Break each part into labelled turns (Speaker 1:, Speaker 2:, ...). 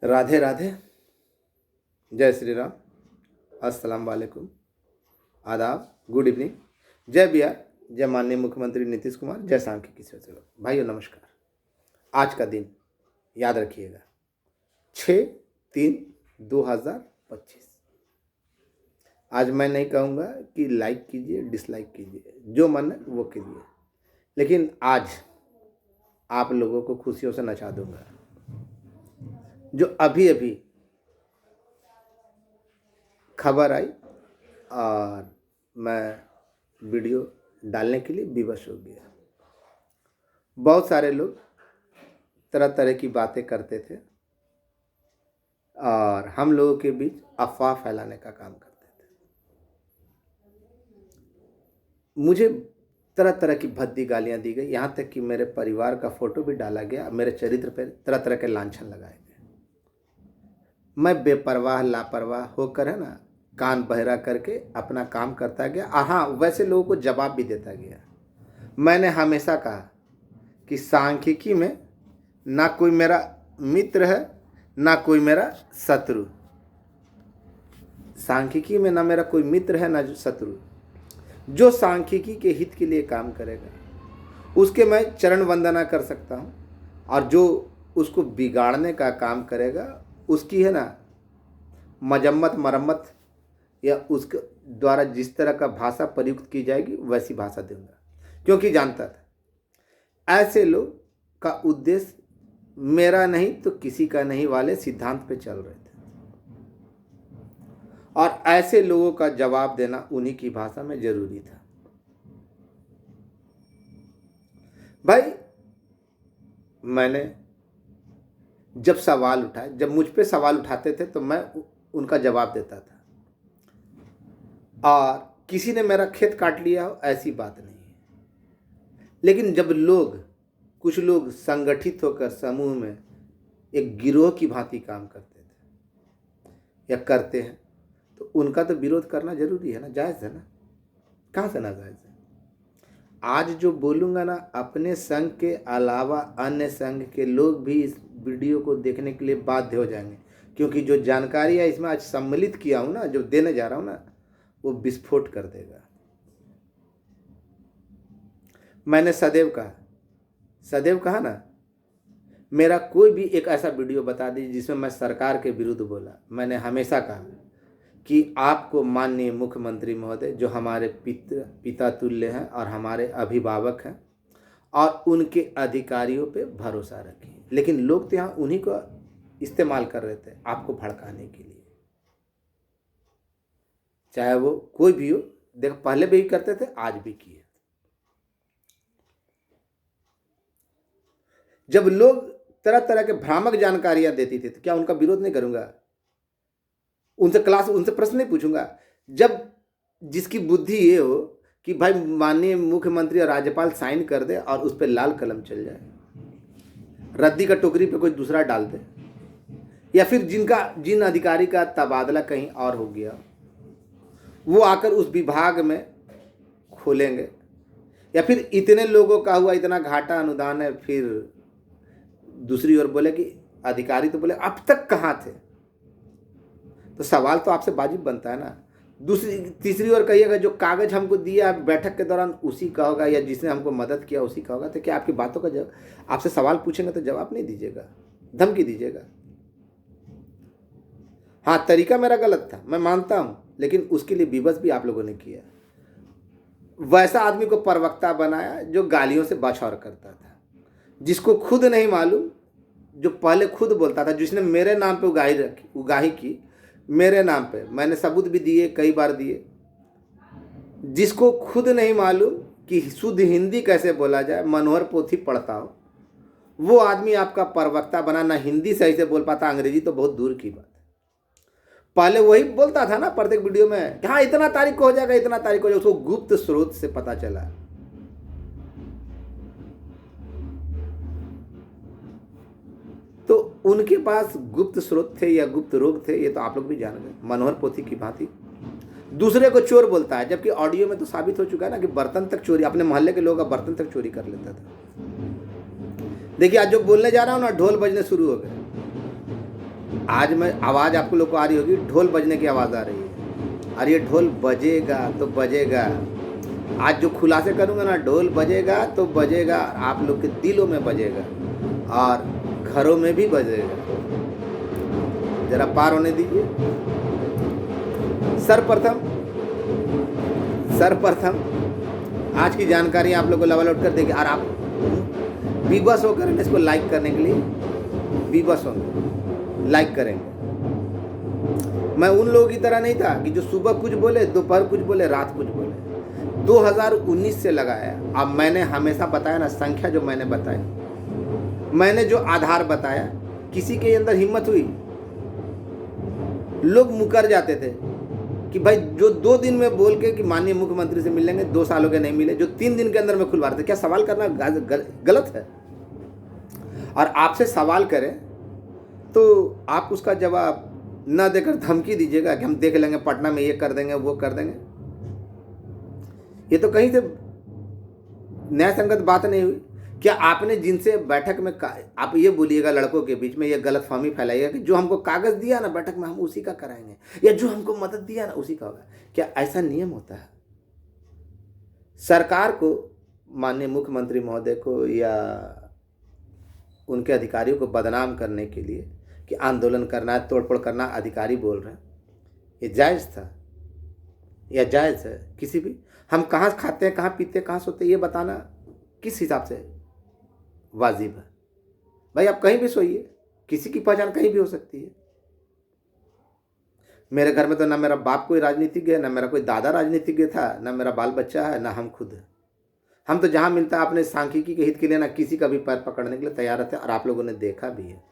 Speaker 1: राधे राधे। जय श्री राम। अस्सलाम वालेकुम। आदाब। Good evening. जय बिहार। जय माननीय मुख्यमंत्री नीतीश कुमार। जय सांख्यिकी से भाइयों नमस्कार। आज का दिन याद रखिएगा 6/3/2025। आज मैं नहीं कहूँगा कि लाइक कीजिए डिसलाइक कीजिए, जो मन है वो कीजिए, लेकिन आज आप लोगों को खुशियों से नचा दूंगा। जो अभी अभी खबर आई और मैं वीडियो डालने के लिए विवश हो गया। बहुत सारे लोग तरह तरह की बातें करते थे और हम लोगों के बीच अफवाह फैलाने का काम करते थे। मुझे तरह तरह की भद्दी गालियां दी गई, यहाँ तक कि मेरे परिवार का फोटो भी डाला गया। मेरे चरित्र पर तरह तरह के लांछन लगाए गए। मैं बेपरवाह लापरवाह होकर है ना, कान बहरा करके अपना काम करता गया। हाँ, वैसे लोगों को जवाब भी देता गया। मैंने हमेशा कहा कि सांख्यिकी में ना कोई मेरा मित्र है ना कोई मेरा शत्रु। सांख्यिकी में ना मेरा कोई मित्र है ना शत्रु। जो सांख्यिकी के हित के लिए काम करेगा उसके मैं चरण वंदना कर सकता हूँ, और जो उसको बिगाड़ने का काम करेगा उसकी है ना मजम्मत मरम्मत या उसके द्वारा जिस तरह का भाषा प्रयुक्त की जाएगी वैसी भाषा दूंगा। क्योंकि जानता था ऐसे लोग का उद्देश्य मेरा नहीं तो किसी का नहीं वाले सिद्धांत पे चल रहे थे, और ऐसे लोगों का जवाब देना उन्हीं की भाषा में जरूरी था। भाई, मैंने जब सवाल उठाए, जब मुझ पे सवाल उठाते थे तो मैं उनका जवाब देता था, और किसी ने मेरा खेत काट लिया हो ऐसी बात नहीं है। लेकिन जब कुछ लोग संगठित होकर समूह में एक गिरोह की भांति काम करते थे या करते हैं तो उनका तो विरोध करना जरूरी है ना, जायज़ है ना, कहाँ से ना जायज़ है। आज जो बोलूँगा ना, अपने संघ के अलावा अन्य संघ के लोग भी इस वीडियो को देखने के लिए बाध्य हो जाएंगे, क्योंकि जो जानकारी है इसमें आज सम्मिलित किया हूँ ना, जो देने जा रहा हूँ ना, वो विस्फोट कर देगा। मैंने सदैव कहा ना, मेरा कोई भी एक ऐसा वीडियो बता दीजिए जिसमें मैं सरकार के विरुद्ध बोला। मैंने हमेशा कहा कि आपको माननीय मुख्यमंत्री महोदय, जो हमारे पिता तुल्य हैं और हमारे अभिभावक हैं, और उनके अधिकारियों पे भरोसा रखिए। लेकिन लोग तो यहाँ उन्हीं को इस्तेमाल कर रहे थे आपको भड़काने के लिए, चाहे वो कोई भी हो। देखो, पहले भी करते थे, आज भी किए। जब लोग तरह तरह के भ्रामक जानकारियां देती थी तो क्या उनका विरोध नहीं करूंगा? उनसे प्रश्न नहीं पूछूंगा? जब जिसकी बुद्धि ये हो कि भाई माननीय मुख्यमंत्री और राज्यपाल साइन कर दे और उस पर लाल कलम चल जाए, रद्दी का टोकरी पे कोई दूसरा डाल दे, या फिर जिन अधिकारी का तबादला कहीं और हो गया वो आकर उस विभाग में खोलेंगे, या फिर इतने लोगों का हुआ इतना घाटा अनुदान है, फिर दूसरी ओर बोले कि अधिकारी तो बोले अब तक कहाँ थे। तो सवाल तो आपसे वाजिब बनता है ना। तीसरी ओर कहिएगा जो कागज हमको दिया बैठक के दौरान उसी का होगा, या जिसने हमको मदद किया उसी का होगा। तो क्या आपकी बातों का जवाब, आपसे सवाल पूछेंगे तो जवाब नहीं दीजिएगा, धमकी दीजिएगा। हाँ, तरीका मेरा गलत था, मैं मानता हूं, लेकिन उसके लिए विवश भी आप लोगों ने किया। वैसा आदमी को प्रवक्ता बनाया जो गालियों से बछौर करता था, जिसको खुद नहीं मालूम, जो पहले खुद बोलता था, जिसने मेरे नाम पे उगाही की, मेरे नाम पे मैंने सबूत भी दिए, कई बार दिए, जिसको खुद नहीं मालूम कि शुद्ध हिंदी कैसे बोला जाए, मनोहर पोथी पढ़ता हो, वो आदमी आपका प्रवक्ता बना। ना हिंदी सही से बोल पाता, अंग्रेजी तो बहुत दूर की बात। पहले वही बोलता था ना प्रत्येक वीडियो में कि हाँ इतना तारीख को हो जाएगा, इतना तारीख को हो जाएगा। उसको गुप्त स्रोत से पता चला। तो उनके पास गुप्त स्रोत थे या गुप्त रोग थे, ये तो आप लोग भी जान गए। मनोहर पोथी की भांति दूसरे को चोर बोलता है, जबकि ऑडियो में तो साबित हो चुका है ना कि बर्तन तक चोरी, अपने मोहल्ले के लोगों का बर्तन तक चोरी कर लेता था। देखिए, आज जो बोलने जा रहा हूं ना, ढोल बजने शुरू हो गए। आज मैं आवाज़ आपको लोग को आ रही होगी, ढोल बजने की आवाज़ आ रही है, और ये ढोल बजेगा तो बजेगा। आज जो खुलासे करूँगा ना, ढोल बजेगा तो बजेगा, आप लोग के दिलों में बजेगा और घरों में भी बजेगा। जरा पार होने दीजिए। सर्वप्रथम आज की जानकारी आप लोग को लेवल आउट कर देगी, और आप विवश होकर इसको लाइक करने के लिए विवश होंगे, लाइक करेंगे। मैं उन लोगों की तरह नहीं था कि जो सुबह कुछ बोले, दोपहर कुछ बोले, रात कुछ बोले। 2019 से लगाया। अब मैंने हमेशा बताया ना, संख्या जो मैंने बताई, मैंने जो आधार बताया, किसी के अंदर हिम्मत हुई, लोग मुकर जाते थे कि भाई जो 2 दिन में बोल के कि माननीय मुख्यमंत्री से मिल लेंगे, 2 साल हो गए नहीं मिले, जो 3 दिन के अंदर में खुलवा रहे थे। क्या सवाल करना गलत है? और आपसे सवाल करें तो आप उसका जवाब न देकर धमकी दीजिएगा कि हम देख लेंगे, पटना में ये कर देंगे, वो कर देंगे। ये तो कहीं से न्याय संगत बात नहीं हुई। क्या आपने जिनसे बैठक में आप ये बोलिएगा, लड़कों के बीच में ये गलतफहमी फैलाइएगा कि जो हमको कागज दिया ना बैठक में, हम उसी का कराएंगे, या जो हमको मदद दिया ना उसी का होगा? क्या ऐसा नियम होता है? सरकार को, माननीय मुख्यमंत्री महोदय को या उनके अधिकारियों को बदनाम करने के लिए कि आंदोलन करना है, तोड़फोड़ करना, अधिकारी बोल रहे हैं, ये जायज़ था या जायज़ है? किसी भी, हम कहाँ खाते हैं, कहाँ पीते हैं, कहाँ सोते हैं, ये बताना किस हिसाब से वाजिब है? भाई आप कहीं भी सोइए, किसी की पहचान कहीं भी हो सकती है। मेरे घर में तो ना मेरा बाप कोई राजनीतिज्ञ है, ना मेरा कोई दादा राजनीतिज्ञ था, ना मेरा बाल बच्चा है, ना हम खुद है। हम तो जहाँ मिलता है अपने सांख्यिकी के हित के लिए ना किसी का भी पैर पकड़ने के लिए तैयार रहते हैं, और आप लोगों ने देखा भी है।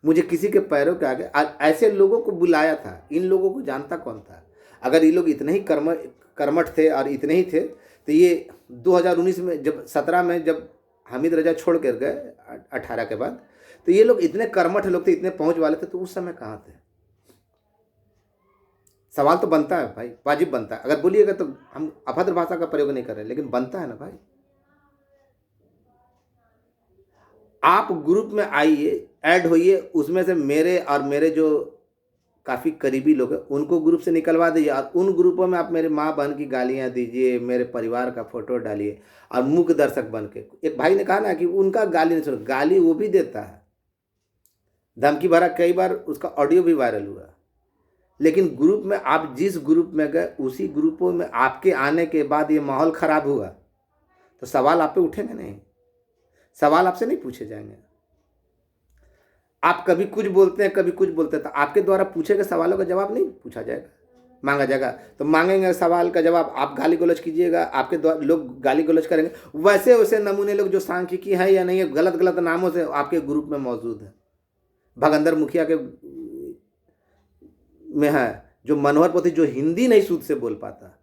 Speaker 1: मुझे किसी के पैरों के आगे ऐसे लोगों को बुलाया था। इन लोगों को जानता कौन था? अगर ये लोग इतने ही कर्मठ थे और इतने ही थे तो ये 2019 में, जब 17 में जब हामिद रजा छोड़ कर गए 18 के बाद, तो ये लोग इतने कर्मठ लोग थे, इतने पहुंच वाले थे, तो उस समय कहाँ थे? सवाल तो बनता है भाई, वाजिब बनता है। अगर बोलिएगा तो हम अभद्र भाषा का प्रयोग नहीं कर रहे, लेकिन बनता है ना भाई। आप ग्रुप में आइए, ऐड होइए, उसमें से मेरे और मेरे जो काफ़ी करीबी लोग हैं उनको ग्रुप से निकलवा दीजिए, और उन ग्रुपों में आप मेरे माँ बहन की गालियाँ दीजिए, मेरे परिवार का फोटो डालिए, और मूक दर्शक बन के। एक भाई ने कहा ना कि उनका गाली नहीं सुनो, गाली वो भी देता है, धमकी भरा, कई बार उसका ऑडियो भी वायरल हुआ। लेकिन ग्रुप में, आप जिस ग्रुप में गए उसी ग्रुपों में आपके आने के बाद ये माहौल ख़राब हुआ तो सवाल आप पे उठेंगे नहीं, सवाल आपसे नहीं पूछे जाएंगे। आप कभी कुछ बोलते हैं, कभी कुछ बोलते हैं, तो आपके द्वारा पूछे गए सवालों का जवाब नहीं पूछा जाएगा, मांगा जाएगा। तो मांगेंगे सवाल का जवाब, आप गाली गलौज कीजिएगा, आपके द्वारा लोग गाली गलौज करेंगे। वैसे वैसे नमूने लोग जो सांख्यिकी है या नहीं है, गलत गलत नामों से आपके ग्रुप में मौजूद है। भगंदर मुखिया के में है, जो मनोहर पोथी, जो हिंदी नहीं शुद्ध से बोल पाता,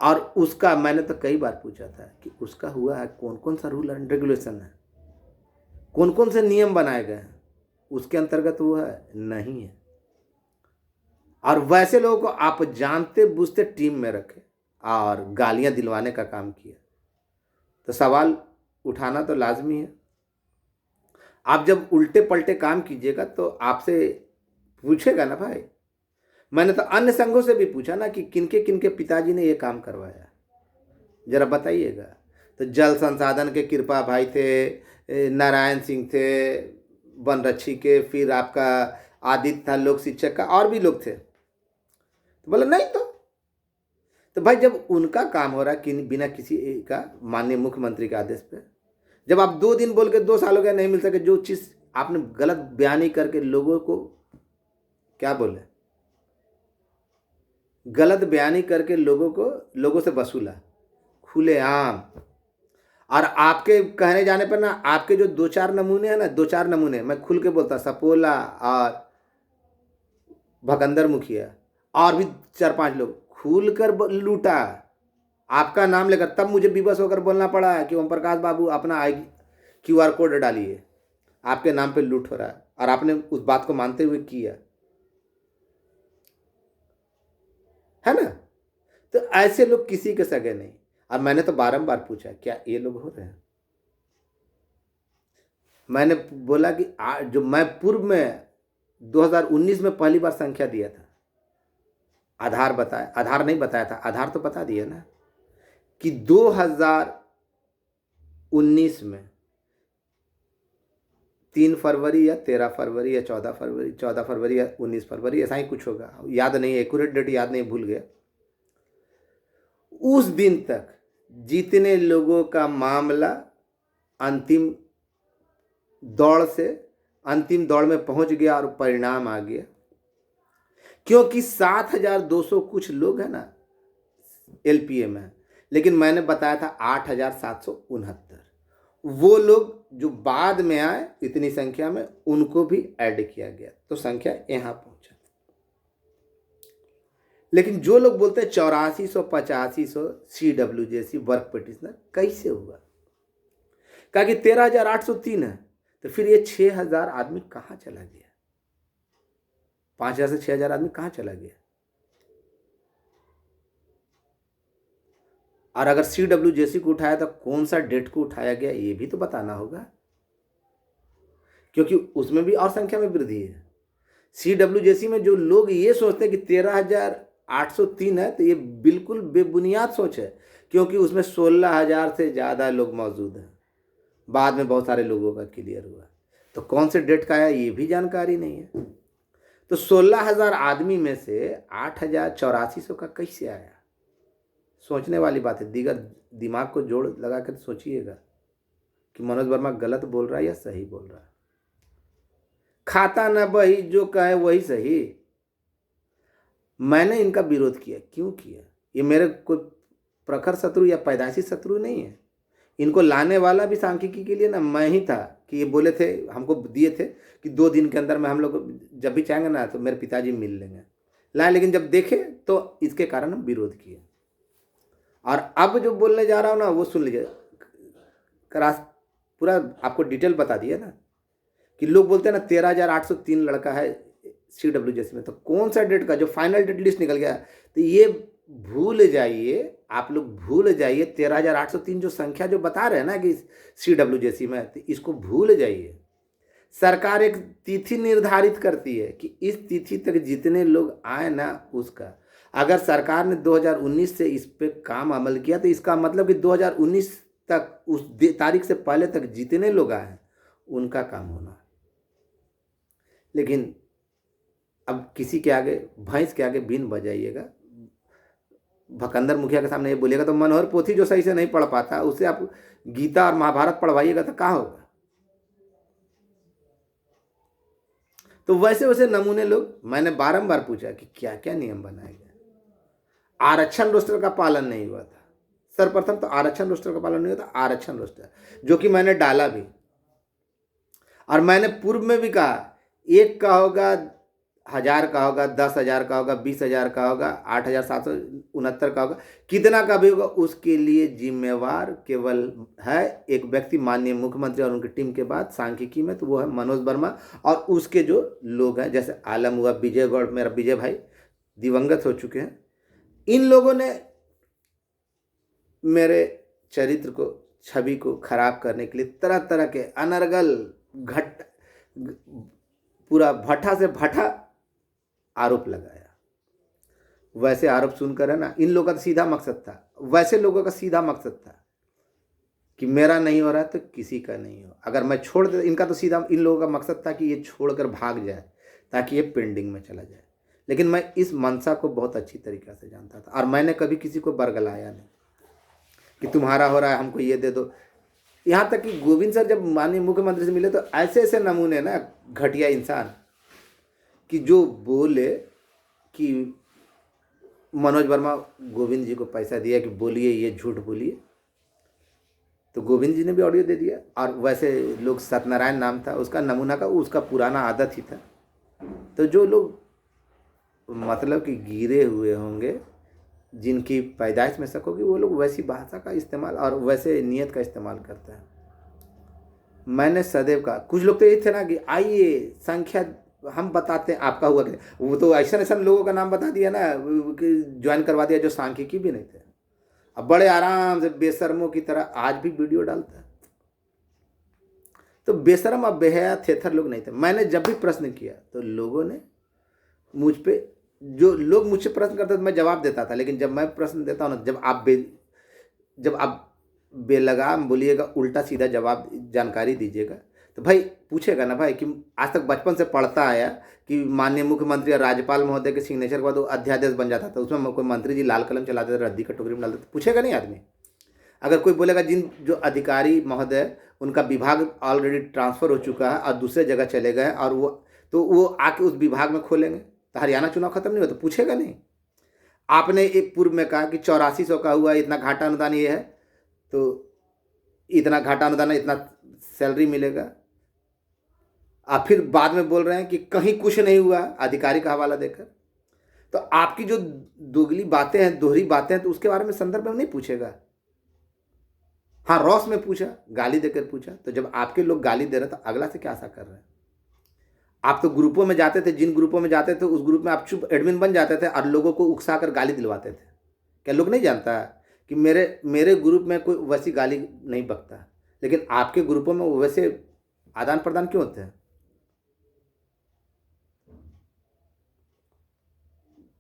Speaker 1: और उसका मैंने तो कई बार पूछा था कि उसका हुआ है, कौन कौन सा रूल एंड रेगुलेशन है, कौन कौन से नियम बनाए गए हैं, उसके अंतर्गत हुआ है? नहीं है। और वैसे लोगों को आप जानते बूझते टीम में रखे और गालियां दिलवाने का काम किया, तो सवाल उठाना तो लाजमी है। आप जब उल्टे पलटे काम कीजिएगा तो आपसे पूछेगा ना भाई। मैंने तो अन्य संघों से भी पूछा ना कि किनके किनके पिताजी ने ये काम करवाया, जरा बताइएगा। तो जल संसाधन के कृपा भाई थे, नारायण सिंह थे वनरक्षी के, फिर आपका आदित्य था लोक शिक्षक का, और भी लोग थे। तो बोला नहीं, तो भाई जब उनका काम हो रहा है कि बिना किसी का माननीय मुख्यमंत्री के आदेश पे, जब आप 2 दिन बोल के 2 साल हो गया नहीं मिल सके, जो चीज़ आपने गलत बयानी करके लोगों को, क्या बोले, गलत बयानी करके लोगों से वसूला खुलेआम। और आपके कहने जाने पर ना, आपके जो 2-4 नमूने हैं ना, 2-4 नमूने मैं खुल के बोलता, सपोला और भगंदर मुखिया और भी 4-5 लोग खुल कर लूटा आपका नाम लेकर। तब मुझे विवश होकर बोलना पड़ा कि ओम प्रकाश बाबू अपना QR कोड डालिए, आपके नाम पे लूट हो रहा है, और आपने उस बात को मानते हुए किया है ना। तो ऐसे लोग किसी के सगे नहीं। अब मैंने तो बारंबार पूछा, क्या ये लोग हो रहे हैं? मैंने बोला कि जो मैं पूर्व में 2019 में पहली बार संख्या दिया था, आधार बताया, आधार नहीं बताया था, आधार तो बता दिया ना, कि 2019 में 3 फरवरी या 13 फरवरी या 14 फरवरी या 19 फरवरी, ऐसा ही कुछ होगा, याद नहीं, एक्यूरेट डेट याद नहीं, भूल गया। उस दिन तक जितने लोगों का मामला अंतिम दौड़ में पहुंच गया और परिणाम आ गया, क्योंकि 7,200 कुछ लोग हैं ना एलपीए में, लेकिन मैंने बताया था 8,769, वो लोग जो बाद में आए इतनी संख्या में, उनको भी ऐड किया गया, तो संख्या यहां पहुंचा। लेकिन जो लोग बोलते हैं 8400 8500 CWJC वर्क पिटिशनर, कैसे हुआ? कहा कि 13,803 है, तो फिर ये 6,000 आदमी कहां चला गया? 5,000 से 6,000 आदमी कहां चला गया? और अगर CWJC को उठाया तो कौन सा डेट को उठाया गया, ये भी तो बताना होगा, क्योंकि उसमें भी और संख्या में वृद्धि है। CWJC में जो लोग ये सोचते हैं कि 13,803 है, तो ये बिल्कुल बेबुनियाद सोच है, क्योंकि उसमें 16,000 से ज़्यादा लोग मौजूद हैं। बाद में बहुत सारे लोगों का क्लियर हुआ, तो कौन से डेट का आया ये भी जानकारी नहीं है। तो 16,000 आदमी में से 8,8400 का कैसे आया? सोचने वाली बात है। दीगर दिमाग को जोड़ लगा कर सोचिएगा कि मनोज वर्मा गलत बोल रहा है या सही बोल रहा है। खाता न बही, जो कहे वही सही। मैंने इनका विरोध किया, क्यों किया? ये मेरे कोई प्रखर शत्रु या पैदाइशी शत्रु नहीं है। इनको लाने वाला भी सांख्यिकी के लिए ना मैं ही था, कि ये बोले थे, हमको दिए थे कि 2 दिन के अंदर में हम लोग जब भी चाहेंगे ना तो मेरे पिताजी मिल लेंगे, लाए। लेकिन जब देखे तो इसके कारण हम विरोध किए। और अब जो बोलने जा रहा हूँ ना वो सुन लीजिए, पूरा आपको डिटेल बता दिया ना, कि लोग बोलते हैं ना 13,803 लड़का है CWJC में, तो कौन सा डेट का जो फाइनल डेट लिस्ट निकल गया, तो ये भूल जाइए, आप लोग भूल जाइए। 13,803 जो संख्या जो बता रहे हैं ना कि CWJC में, तो इसको भूल जाइए। सरकार एक तिथि निर्धारित करती है कि इस तिथि तक जितने लोग आए ना उसका, अगर सरकार ने 2019 से इस पे काम अमल किया, तो इसका मतलब कि 2019 तक उस तारीख से पहले तक जितने लोग आए उनका काम होना। लेकिन अब किसी के आगे, भैंस के आगे बीन बजाइएगा, भकंदर मुखिया के सामने ये बोलिएगा, तो मनोहर पोथी जो सही से नहीं पढ़ पाता उससे आप गीता और महाभारत पढ़वाइएगा तो क्या होगा? तो वैसे वैसे नमूने लोग, मैंने बारंबार पूछा कि क्या क्या नियम बनाए गए। आरक्षण रोस्टर का पालन नहीं हुआ था। सर्वप्रथम तो आरक्षण रोस्टर का पालन नहीं हुआ था। आरक्षण रोस्टर जो कि मैंने डाला भी, और मैंने पूर्व में भी कहा, 1 का होगा, 1,000 का होगा, 10,000 का होगा, 20,000 का होगा, 8,769 का होगा, कितना का भी होगा, उसके लिए जिम्मेवार केवल है एक व्यक्ति, माननीय मुख्यमंत्री और उनकी टीम के बाद सांख्यिकी में, तो वो है मनोज वर्मा और उसके जो लोग हैं, जैसे आलम हुआ, विजय गौड़, मेरा विजय भाई दिवंगत हो चुके हैं। इन लोगों ने मेरे चरित्र को, छवि को खराब करने के लिए तरह तरह के अनर्गल पूरा भट्ठा से भट्ठा आरोप लगाया। वैसे आरोप सुनकर है ना, इन लोगों का सीधा मकसद था, वैसे लोगों का सीधा मकसद था कि मेरा नहीं हो रहा है तो किसी का नहीं हो, अगर मैं छोड़ दे, इनका तो सीधा, इन लोगों का मकसद था कि ये छोड़कर भाग जाए ताकि ये पेंडिंग में चला जाए। लेकिन मैं इस मंशा को बहुत अच्छी तरीक़े से जानता था, और मैंने कभी किसी को बरगलाया नहीं कि तुम्हारा हो रहा है हमको ये दे दो। यहाँ तक कि गोविंद सर जब माननीय मुख्यमंत्री से मिले तो ऐसे ऐसे नमूने ना, घटिया इंसान, कि जो बोले कि मनोज वर्मा गोविंद जी को पैसा दिया कि बोलिए ये झूठ बोलिए, तो गोविंद जी ने भी ऑडियो दे दिया। और वैसे लोग, सत्यनारायण नाम था उसका, नमूना का, उसका पुराना आदत ही था। तो जो लोग मतलब कि गिरे हुए होंगे, जिनकी पैदाइश में शक होगी, वो लोग वैसी भाषा का इस्तेमाल और वैसे नियत का इस्तेमाल करते हैं। मैंने सदैव कहा, कुछ लोग तो ये थे ना कि आइए संख्या हम बताते हैं आपका हुआ कि, वो तो ऐसा ऐसा लोगों का नाम बता दिया ना कि ज्वाइन करवा दिया जो सांख्यिकी भी नहीं थे। अब बड़े आराम से बेशर्मों की तरह आज भी वीडियो डालता है। तो बेशरम और बेहया थेथर लोग नहीं थे। मैंने जब भी प्रश्न किया तो लोगों ने मुझ पे, जो लोग मुझसे प्रश्न करते थे मैं जवाब देता था, लेकिन जब मैं प्रश्न देता हूँ ना, जब आप बेलगाम बोलिएगा, उल्टा सीधा जवाब जानकारी दीजिएगा, तो भाई पूछेगा ना भाई कि आज तक बचपन से पढ़ता आया कि माननीय मुख्यमंत्री और राज्यपाल महोदय के सिग्नेचर के बाद वो अध्यादेश बन जाता था, उसमें कोई मंत्री जी लाल कलम चलाते थे, रद्दी का टोकरी में डालते थे, पूछेगा नहीं आदमी। अगर कोई बोलेगा जिन जो अधिकारी महोदय उनका विभाग ऑलरेडी ट्रांसफर हो चुका है और दूसरे जगह चले गए और वो आके उस विभाग में खोलेंगे, तो हरियाणा चुनाव खत्म नहीं होता, पूछेगा नहीं। आपने एक पूर्व में कहा कि 8400 का हुआ, इतना घाटा अनुदान ये है, तो इतना घाटा अनुदान है, इतना सैलरी मिलेगा। आप फिर बाद में बोल रहे हैं कि कहीं कुछ नहीं हुआ अधिकारी का हवाला देकर। तो आपकी जो दोगली बातें हैं, दोहरी बातें हैं, तो उसके बारे में संदर्भ में नहीं पूछेगा। हाँ, रॉस में पूछा, गाली देकर पूछा, तो जब आपके लोग गाली दे रहे तो अगला से क्या आशा कर रहे हैं? आप तो ग्रुपों में जाते थे, जिन ग्रुपों में जाते थे उस ग्रुप में आप चुप एडमिन बन जाते थे और लोगों को उकसा कर गाली दिलवाते थे। क्या लोग नहीं जानता कि मेरे ग्रुप में कोई वैसी गाली नहीं बकता, लेकिन आपके ग्रुपों में वैसे आदान प्रदान क्यों होते हैं?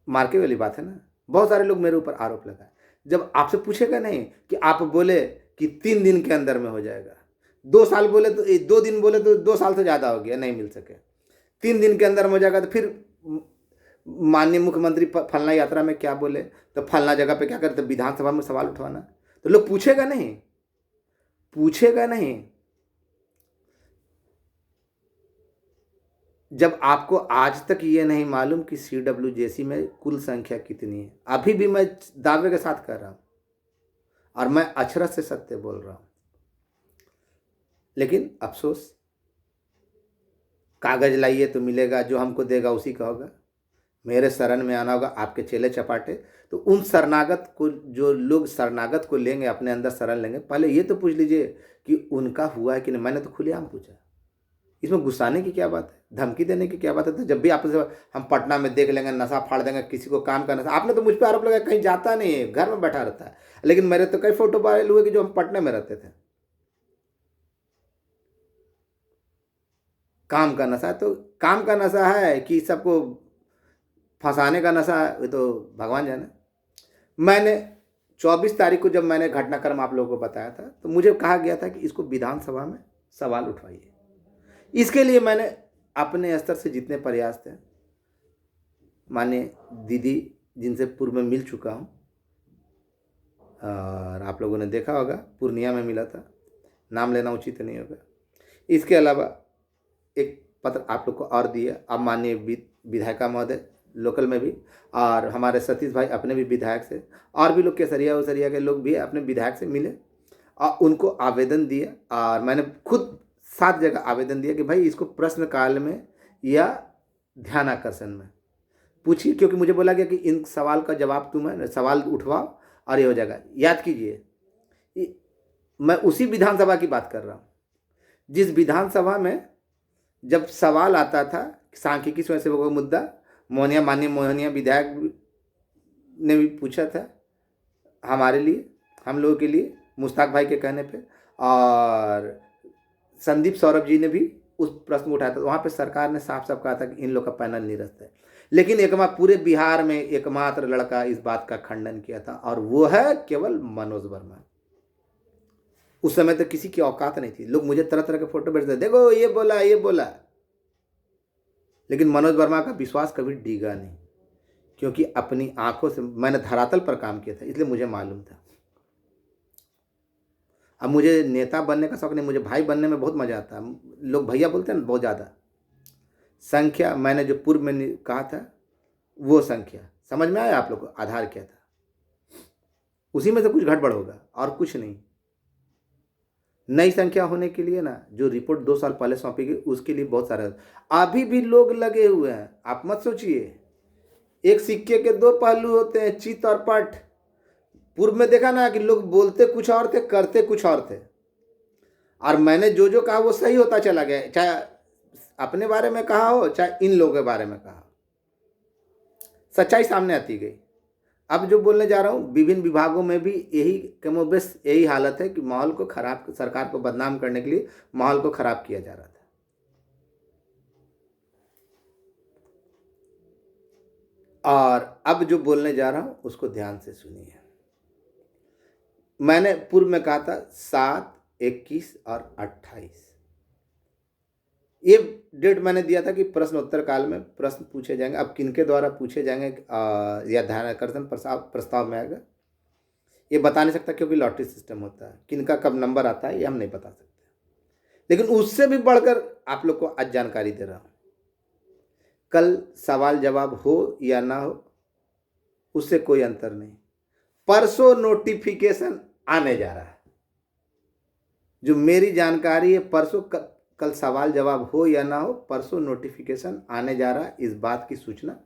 Speaker 1: मार्के वाली बात है ना। बहुत सारे लोग मेरे ऊपर आरोप लगाए। जब आपसे पूछेगा नहीं कि आप बोले कि 3 दिन के अंदर में हो जाएगा, 2 साल बोले तो 2 दिन बोले तो 2 साल से ज़्यादा हो गया, नहीं मिल सके, 3 दिन के अंदर में हो जाएगा, तो फिर माननीय मुख्यमंत्री फलना यात्रा में क्या बोले, तो फलना जगह पे क्या करते, विधानसभा में सवाल उठवाना। तो लोग पूछेगा नहीं, पूछेगा नहीं। जब आपको आज तक ये नहीं मालूम कि CWJC में कुल संख्या कितनी है, अभी भी मैं दावे के साथ कर रहा हूँ और मैं अक्षरशः से सत्य बोल रहा हूँ, लेकिन अफसोस, कागज लाइए तो मिलेगा, जो हमको देगा उसी का होगा। मेरे शरण में आना होगा, आपके चेले चपाटे। तो उन शरणागत को, जो लोग शरणागत को लेंगे, अपने अंदर शरण लेंगे, पहले ये तो पूछ लीजिए कि उनका हुआ है कि नहीं। मैंने तो खुलेआम पूछा, इसमें गुस्साने की क्या बात है, धमकी देने की क्या बात है? तो जब भी आपसे हम पटना में देख लेंगे, नशा फाड़ देंगे, किसी को काम का नशा, आपने तो मुझ पर आरोप लगाया कहीं जाता नहीं है, घर में बैठा रहता है, लेकिन मेरे तो कई फोटो वायरल हुए कि जो हम पटना में रहते थे। काम का नशा, तो काम का नशा है कि सबको फंसाने का नशा है, ये तो भगवान जाने। मैंने 24 तारीख को जब मैंने घटनाक्रम आप लोगों को बताया था, तो मुझे कहा गया था कि इसको विधानसभा में सवाल उठवाइए। इसके लिए मैंने अपने स्तर से जितने प्रयास थे, माने दीदी जिनसे पूर्व में मिल चुका हूँ, और आप लोगों ने देखा होगा पूर्णिया में मिला था, नाम लेना उचित नहीं होगा। इसके अलावा एक पत्र आप लोग को और दिया, अब माननीय विधायिका महोदय लोकल में भी, और हमारे सतीश भाई अपने भी विधायक से, और भी लोग केसरिया उसरिया के लोग भी अपने विधायक से मिले और उनको आवेदन दिया, और मैंने खुद 7 जगह आवेदन दिया कि भाई इसको प्रश्नकाल में या ध्यान आकर्षण में पूछिए, क्योंकि मुझे बोला गया कि इन सवाल का जवाब तुम्हें सवाल उठवाओ और ये हो जाएगा। याद कीजिए, मैं उसी विधानसभा की बात कर रहा हूँ जिस विधानसभा में जब सवाल आता था सांख्यिकी स्वयंसेवकों का मुद्दा, माननीय मोहनिया विधायक ने भी पूछा था हमारे लिए, हम लोगों के लिए, मुश्ताक भाई के कहने पे, और संदीप सौरभ जी ने भी उस प्रश्न को उठाया था। वहाँ पे सरकार ने साफ साफ कहा था कि इन लोग का पैनल निरस्त है, लेकिन पूरे बिहार में एकमात्र लड़का इस बात का खंडन किया था, और वो है केवल मनोज वर्मा। उस समय तो किसी की औकात नहीं थी, लोग मुझे तरह तरह के फोटो भेजते, देखो ये बोला ये बोला, लेकिन मनोज वर्मा का विश्वास कभी डीगा नहीं, क्योंकि अपनी आंखों से मैंने धरातल पर काम किया था, इसलिए मुझे मालूम था। अब मुझे नेता बनने का शौक नहीं, मुझे भाई बनने में बहुत मज़ा आता है। लोग भैया बोलते हैं ना, बहुत ज़्यादा संख्या मैंने जो पूर्व में कहा था वो संख्या समझ में आया आप लोग को, आधार क्या था, उसी में से कुछ गड़बड़ होगा और कुछ नहीं। नई संख्या होने के लिए ना, जो रिपोर्ट 2 साल पहले सौंपी गई उसके लिए बहुत सारे अभी भी लोग लगे हुए हैं। आप मत सोचिए, एक सिक्के के 2 पहलू होते हैं, चित और पट। पूर्व में देखा ना कि लोग बोलते कुछ और थे, करते कुछ और थे, और मैंने जो जो कहा वो सही होता चला गया, चाहे अपने बारे में कहा हो चाहे इन लोगों के बारे में कहा, सच्चाई सामने आती गई। अब जो बोलने जा रहा हूँ, विभिन्न विभागों में भी यही कमोबेश यही हालत है कि माहौल को खराब, सरकार को बदनाम करने के लिए माहौल को खराब किया जा रहा था। और अब जो बोलने जा रहा हूं उसको ध्यान से सुनिए। मैंने पूर्व में कहा था 7, 21 और 28, ये डेट मैंने दिया था कि प्रश्नोत्तर काल में प्रश्न पूछे जाएंगे। अब किनके द्वारा पूछे जाएंगे या ध्यानाकर्षण प्रस्ताव में आएगा, ये बता नहीं सकता, क्योंकि लॉटरी सिस्टम होता है। किनका कब नंबर आता है ये हम नहीं बता सकते। लेकिन उससे भी बढ़कर आप लोग को आज जानकारी दे रहा हूं, कल सवाल जवाब हो या ना हो उससे कोई अंतर नहीं। परसों नोटिफिकेशन आने जा रहा है। जो मेरी जानकारी है, परसों कल सवाल जवाब हो या ना हो, परसों नोटिफिकेशन आने जा रहा है। इस बात की सूचना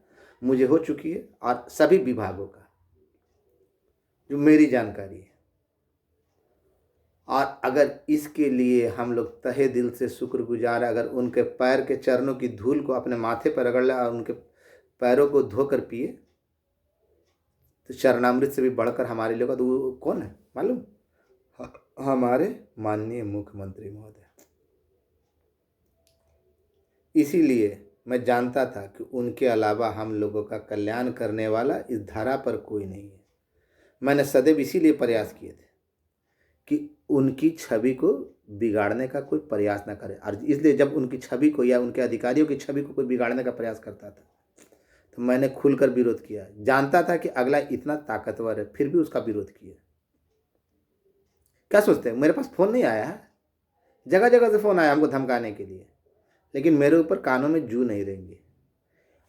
Speaker 1: मुझे हो चुकी है और सभी विभागों का, जो मेरी जानकारी है। और अगर इसके लिए हम लोग तहे दिल से शुक्रगुजार, अगर उनके पैर के चरणों की धूल को अपने माथे पर रगड़ ले और उनके पैरों को धोकर पिए, तो चरणामृत से भी बढ़कर हमारे लिए तो वो कौन है मालूम? हमारे माननीय मुख्यमंत्री महोदय। इसीलिए मैं जानता था कि उनके अलावा हम लोगों का कल्याण करने वाला इस धरा पर कोई नहीं है। मैंने सदैव इसीलिए प्रयास किए थे कि उनकी छवि को बिगाड़ने का कोई प्रयास ना करे। और इसलिए जब उनकी छवि को या उनके अधिकारियों की छवि को कोई बिगाड़ने का प्रयास करता था तो मैंने खुलकर विरोध किया। जानता था कि अगला इतना ताकतवर है, फिर भी उसका विरोध किया। क्या सोचते हैं मेरे पास फ़ोन नहीं आया है? जगह जगह से फ़ोन आया हमको धमकाने के लिए, लेकिन मेरे ऊपर कानों में जू नहीं रहेंगे।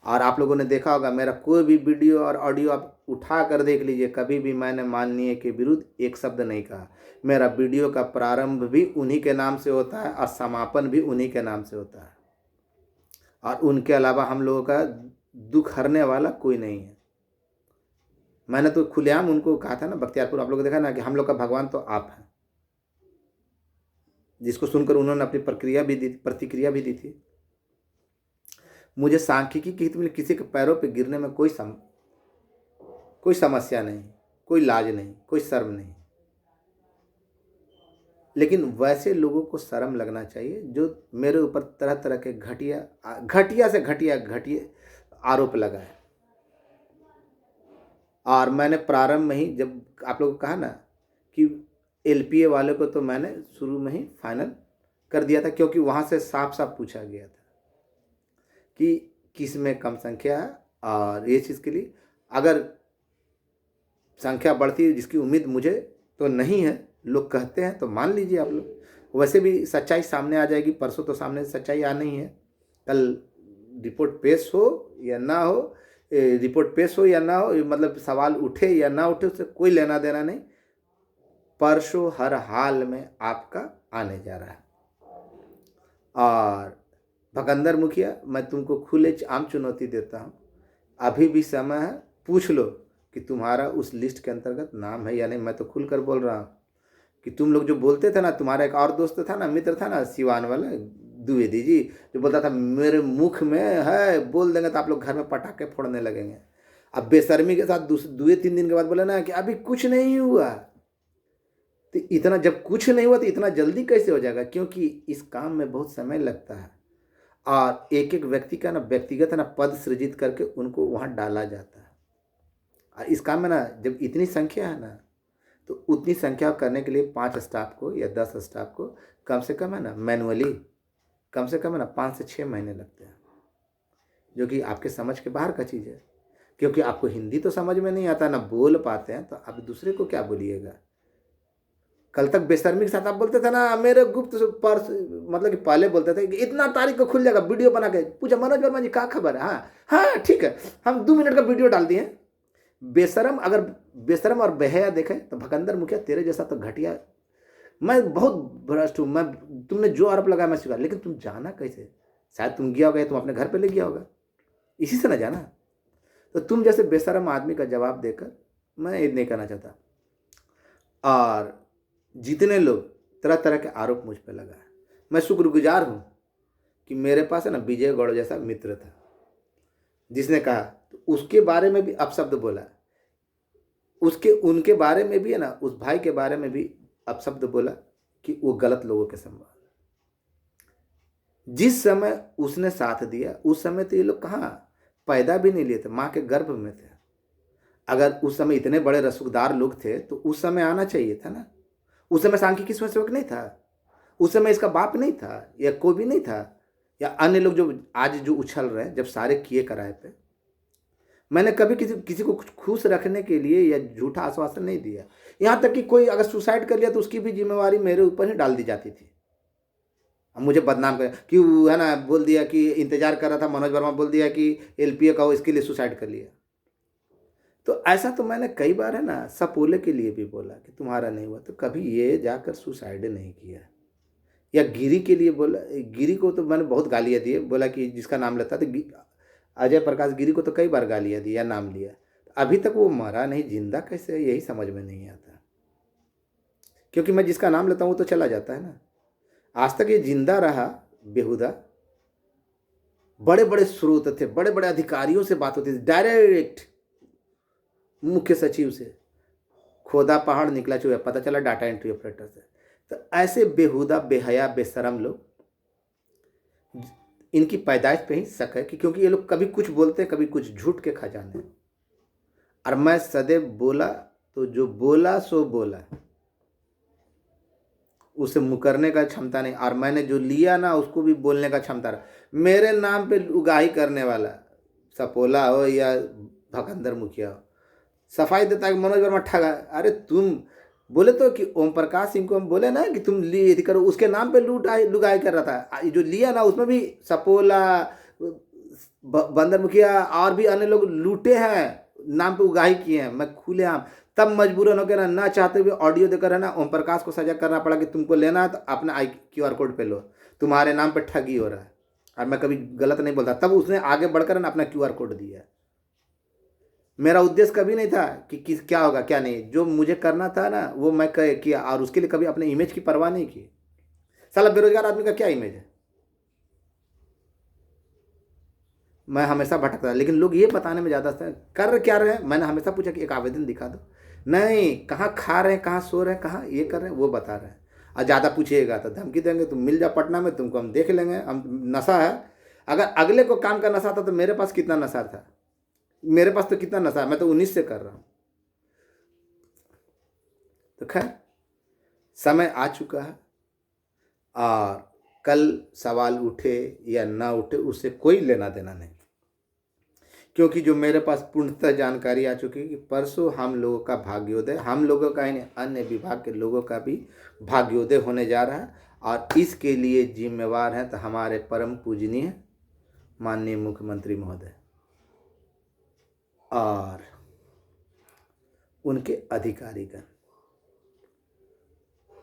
Speaker 1: और आप लोगों ने देखा होगा, मेरा कोई भी वीडियो और ऑडियो आप उठा कर देख लीजिए, कभी भी मैंने माननीय के विरुद्ध एक शब्द नहीं कहा। मेरा वीडियो का प्रारंभ भी उन्हीं के नाम से होता है और समापन भी उन्हीं के नाम से होता है। और उनके अलावा हम लोगों का दुख हरने वाला कोई नहीं है। मैंने तो खुलेआम उनको कहा था ना, बख्तियारपुर आप लोगों ने देखा ना कि हम लोग का भगवान तो आप हैं, जिसको सुनकर उन्होंने अपनी प्रतिक्रिया भी दी थी। मुझे सांख्यिकी के हित में किसी के पैरों पे गिरने में कोई समस्या नहीं, कोई लाज नहीं, कोई शर्म नहीं। लेकिन वैसे लोगों को शर्म लगना चाहिए जो मेरे ऊपर तरह तरह के घटिया से घटिया आरोप लगाए। और मैंने प्रारंभ में ही जब आप लोगों को कहा ना कि एलपीए वाले को, तो मैंने शुरू में ही फाइनल कर दिया था, क्योंकि वहाँ से साफ साफ पूछा गया था कि किस में कम संख्या है। और ये चीज़ के लिए अगर संख्या बढ़ती है, जिसकी उम्मीद मुझे तो नहीं है, लोग कहते हैं, तो मान लीजिए आप लोग। वैसे भी सच्चाई सामने आ जाएगी, परसों तो सामने सच्चाई आ नहीं है। कल रिपोर्ट पेश हो या ना हो, मतलब सवाल उठे या ना उठे, उससे कोई लेना देना नहीं। परसों हर हाल में आपका आने जा रहा है। और भगंदर मुखिया, मैं तुमको खुले आम चुनौती देता हूँ, अभी भी समय है, पूछ लो कि तुम्हारा उस लिस्ट के अंतर्गत नाम है या नहीं। मैं तो खुलकर बोल रहा हूँ कि तुम लोग जो बोलते थे ना, तुम्हारा एक और दोस्त था ना, मित्र था ना, सिवान वाला द्विवेदी जी, जो बोलता था मेरे मुख में है, बोल देंगे तो आप लोग घर में पटाखे फोड़ने लगेंगे। अब बेशर्मी के साथ 2-3 दिन के बाद बोले ना कि अभी कुछ नहीं हुआ। तो इतना जब कुछ नहीं हुआ तो इतना जल्दी कैसे हो जाएगा? क्योंकि इस काम में बहुत समय लगता है और एक एक व्यक्ति का ना व्यक्तिगत ना पद सृजित करके उनको वहाँ डाला जाता है। और इस काम में ना जब इतनी संख्या है ना, तो उतनी संख्या करने के लिए 5 स्टाफ को या 10 स्टाफ को कम से कम है ना मैनुअली कम से कम है ना 5 से 6 महीने लगते हैं, जो कि आपके समझ के बाहर का चीज़ है। क्योंकि आपको हिंदी तो समझ में नहीं आता, ना बोल पाते हैं, तो आप दूसरे को क्या बोलिएगा? कल तक बेशर्मी के साथ आप बोलते थे ना, मेरे गुप्त पर्स, मतलब कि पहले बोलते थे कि इतना तारीख को खुल जाएगा, वीडियो बना के पूछा मनोज वर्मा जी क्या खबर है। हाँ हाँ ठीक है, हम 2 मिनट का वीडियो डाल दिए। बेशरम, अगर बेशरम और बेहया देखें तो भकंदर मुखिया तेरे जैसा तो घटिया, मैं बहुत भ्रष्ट हूँ। मैं, तुमने जो आरोप लगाया मैं स्वीकार, लेकिन तुम जाना कैसे? शायद तुम गया होगा, तुम अपने घर पे ले गया होगा, इसी से ना जाना। तो तुम जैसे बेशरम आदमी का जवाब देकर मैं ये नहीं करना चाहता। और जितने लोग तरह तरह के आरोप मुझ पर लगाए, मैं शुक्रगुजार हूँ कि मेरे पास है ना विजय गौड़ जैसा मित्र था, जिसने कहा, तो उसके बारे में भी अपशब्द बोला उसके उनके बारे में भी है ना, उस भाई के बारे में भी अपशब्द बोला कि वो गलत लोगों के संग। जिस समय उसने साथ दिया उस समय तो ये लोग कहाँ पैदा भी नहीं लिए थे, माँ के गर्भ में थे। अगर उस समय इतने बड़े रसूखदार लोग थे तो उस समय आना चाहिए था ना। उस समय सांख्यिकी स्वयंसेवक नहीं था, उस समय इसका बाप नहीं था या कोई भी नहीं था, या अन्य लोग जो आज जो उछल रहे हैं, जब सारे किए कराए पे। मैंने कभी किसी किसी को खुश रखने के लिए या झूठा आश्वासन नहीं दिया। यहाँ तक कि कोई अगर सुसाइड कर लिया तो उसकी भी जिम्मेवारी मेरे ऊपर ही डाल दी जाती थी। अब मुझे बदनाम कर कि वो है ना, बोल दिया कि इंतजार कर रहा था, मनोज वर्मा बोल दिया कि एलपीए का हो, इसके लिए सुसाइड कर लिया। तो ऐसा तो मैंने कई बार है ना सपोले के लिए भी बोला कि तुम्हारा नहीं हुआ, तो कभी ये जाकर सुसाइड नहीं किया। या गिरी के लिए बोला, गिरी को तो मैंने बहुत गालियाँ दी, बोला कि जिसका नाम लेता तो अजय प्रकाश गिरी को तो कई बार गालियाँ दी या नाम लिया। अभी तक वो मरा नहीं, जिंदा कैसे है यही समझ में नहीं आता। क्योंकि मैं जिसका नाम लेता हूँ वो तो चला जाता है ना। आज तक ये जिंदा रहा बेहुदा। बड़े बड़े स्रोत थे, बड़े बड़े अधिकारियों से बात होती थी, डायरेक्ट मुख्य सचिव से, खोदा पहाड़ निकला चूहा, पता चला डाटा एंट्री ऑपरेटर से। तो ऐसे बेहुदा बेहया बेशरम लोग, इनकी पैदाइश पे ही शक है कि क्योंकि ये लोग कभी कुछ बोलते हैं, कभी कुछ झूठ के खजाने। और मैं सदैव बोला तो जो बोला सो बोला, उसे मुकरने का क्षमता नहीं। और मैंने जो लिया ना उसको भी बोलने का क्षमता रहा। मेरे नाम पे उगाही करने वाला, सपोला हो या भकंदर मुखिया हो, सफाई देता है कि मनोज वर्मा ठगा। अरे तुम बोले तो कि ओम प्रकाश सिंह को हम बोले ना कि तुम लिए करो, उसके नाम पे लुगाई कर रहा था। जो लिया ना उसमें भी सपोला, बंदर मुखिया और भी अन्य लोग लूटे हैं, नाम पे उगाही किए हैं। मैं खुलेआम तब मजबूरन होकर ना चाहते हुए ऑडियो देकर है ना ओम प्रकाश को सजा करना पड़ा कि तुमको लेना है तो अपना QR कोड पे लो, तुम्हारे नाम पे ठगी हो रहा है। और मैं कभी गलत नहीं बोलता, तब उसने आगे बढ़कर ना अपना QR कोड दिया। मेरा उद्देश्य कभी नहीं था कि किस क्या होगा क्या नहीं, जो मुझे करना था ना वो मैं किया, और उसके लिए कभी अपने इमेज की परवाह नहीं की। साला बेरोजगार आदमी का क्या इमेज है। मैं हमेशा भटकता था, लेकिन लोग ये बताने में ज़्यादा कर क्या रहे हैं। मैंने हमेशा पूछा कि एक आवेदन दिखा दो, नहीं कहाँ खा रहे हैं, कहाँ सो रहे हैं, कहाँ ये कर रहे हैं, वो बता रहे हैं। और ज़्यादा पूछिएगा तो धमकी देंगे, तुम मिल जा पटना में, तुमको हम देख लेंगे, हम नशा है। अगर अगले को काम का नशा था तो मेरे पास कितना नशा था, मेरे पास तो कितना नशा है, मैं तो 19 से कर रहा हूँ। तो खैर समय आ चुका है, और कल सवाल उठे या ना उठे उससे कोई लेना देना नहीं, क्योंकि जो मेरे पास पूर्णतः जानकारी आ चुकी है कि परसों हम लोगों का भाग्योदय, हम लोगों का ही नहीं अन्य विभाग के लोगों का भी भाग्योदय होने जा रहा है। और इसके लिए जिम्मेवार हैं तो हमारे परम पूजनीय माननीय मुख्यमंत्री महोदय और उनके अधिकारीगण।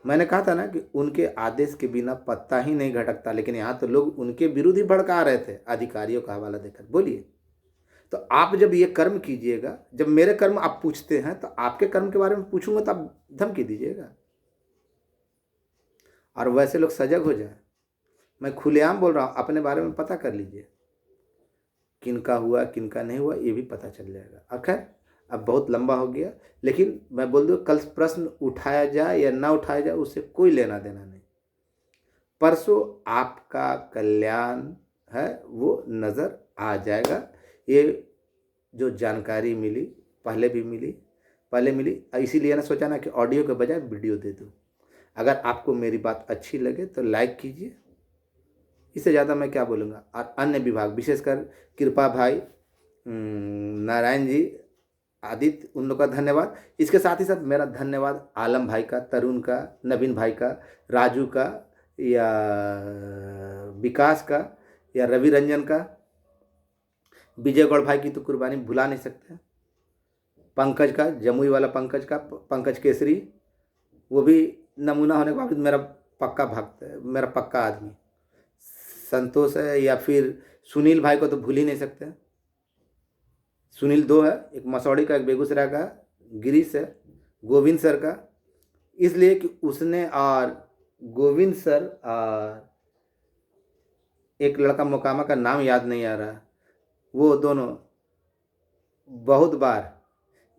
Speaker 1: मैंने कहा था ना कि उनके आदेश के बिना पत्ता ही नहीं घटकता, लेकिन यहाँ तो लोग उनके विरुद्ध ही भड़का रहे थे अधिकारियों का हवाला देकर। बोलिए, तो आप जब ये कर्म कीजिएगा, जब मेरे कर्म आप पूछते हैं तो आपके कर्म के बारे में पूछूंगा तो आप धमकी दीजिएगा। और वैसे लोग सजग हो जाए। मैं खुलेआम बोल रहा हूँ, अपने बारे में पता कर लीजिए, किनका हुआ किनका नहीं हुआ ये भी पता चल जाएगा। और खैर अब बहुत लंबा हो गया, लेकिन मैं बोल दूँ कल प्रश्न उठाया जाए या ना उठाया जाए उससे कोई लेना देना नहीं। परसों आपका कल्याण है वो नज़र आ जाएगा। ये जो जानकारी मिली पहले मिली, इसीलिए ना सोचा ना कि ऑडियो के बजाय वीडियो दे दूँ। अगर आपको मेरी बात अच्छी लगे तो लाइक कीजिए, इससे ज़्यादा मैं क्या बोलूँगा। और अन्य विभाग विशेषकर कृपा भाई, नारायण जी, आदित्य, उन लोग का धन्यवाद। इसके साथ ही साथ मेरा धन्यवाद आलम भाई का, तरुण का, नवीन भाई का, राजू का, या विकास का, या रवि रंजन का, विजय गौड़ भाई की तो कुर्बानी भुला नहीं सकते, पंकज का, जमुई वाला पंकज का, पंकज केसरी, वो भी नमूना होने के बावजूद मेरा पक्का भक्त है, मेरा पक्का आदमी। संतोष है, या फिर सुनील भाई को तो भूल ही नहीं सकते। सुनील दो है, एक मसौड़ी का, एक बेगूसराय का, गिरीश है, गोविंद सर का, इसलिए कि उसने, और गोविंद सर और एक लड़का मोकामा का नाम याद नहीं आ रहा, वो दोनों बहुत बार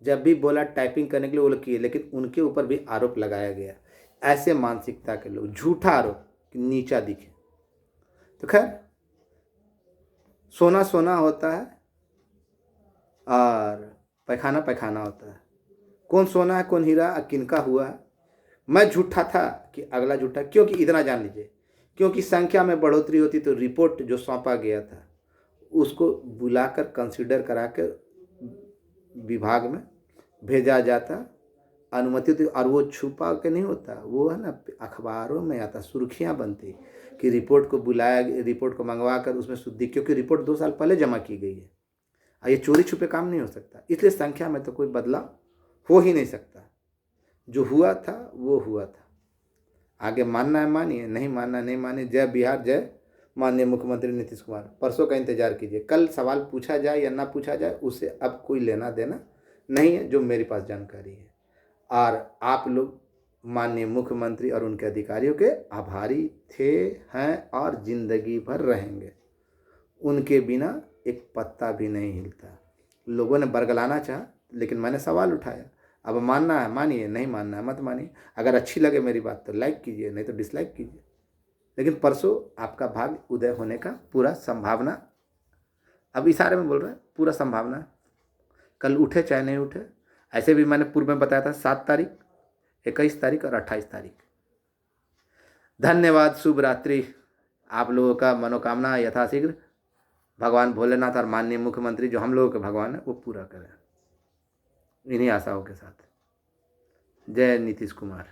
Speaker 1: जब भी बोला टाइपिंग करने के लिए वो लोग किए, लेकिन उनके ऊपर भी आरोप लगाया गया। ऐसे मानसिकता के लोग, झूठा आरोप कि नीचा दिखे। तो खैर, सोना सोना होता है और पैखाना पैखाना होता है। कौन सोना है कौन हीरा किनका हुआ है। मैं झूठा था कि अगला झूठा, क्योंकि इतना जान लीजिए, क्योंकि संख्या में बढ़ोतरी होती तो रिपोर्ट जो सौंपा गया था उसको बुलाकर कंसीडर करा कर विभाग में भेजा जाता, अनुमति होती, और वो छुपा के नहीं होता, वो है ना अखबारों में आता, सुर्खियां बनती कि रिपोर्ट को बुलाया, रिपोर्ट को मंगवा कर उसमें शुद्धि, क्योंकि रिपोर्ट 2 साल पहले जमा की गई है और ये चोरी छुपे काम नहीं हो सकता। इसलिए संख्या में तो कोई बदलाव हो ही नहीं सकता। जो हुआ था वो हुआ था। आगे मानना है मानिए, नहीं मानना नहीं मानिए। जय बिहार, जय माननीय मुख्यमंत्री नीतीश कुमार। परसों का इंतजार कीजिए, कल सवाल पूछा जाए या ना पूछा जाए उससे अब कोई लेना देना नहीं है, जो मेरे पास जानकारी है। और आप लोग माननीय मुख्यमंत्री और उनके अधिकारियों के आभारी थे, हैं और जिंदगी भर रहेंगे। उनके बिना एक पत्ता भी नहीं हिलता। लोगों ने बरगलाना चाहा, लेकिन मैंने सवाल उठाया। अब मानना है मानिए, नहीं मानना है मत मानिए। अगर अच्छी लगे मेरी बात तो लाइक कीजिए, नहीं तो डिसलाइक कीजिए। लेकिन परसों आपका भाग्य उदय होने का पूरा संभावना, अब इशारे में बोल रहे हैं, पूरा संभावना है। कल उठे चाहे नहीं उठे। ऐसे भी मैंने पूर्व में बताया था 7 तारीख, 21 तारीख और 28 तारीख। धन्यवाद, शुभ रात्रि। आप लोगों का मनोकामना यथाशीघ्र भगवान भोलेनाथ और माननीय मुख्यमंत्री जो हम लोगों के भगवान है वो पूरा करें, इन्हीं आशाओं के साथ। जय नीतीश कुमार।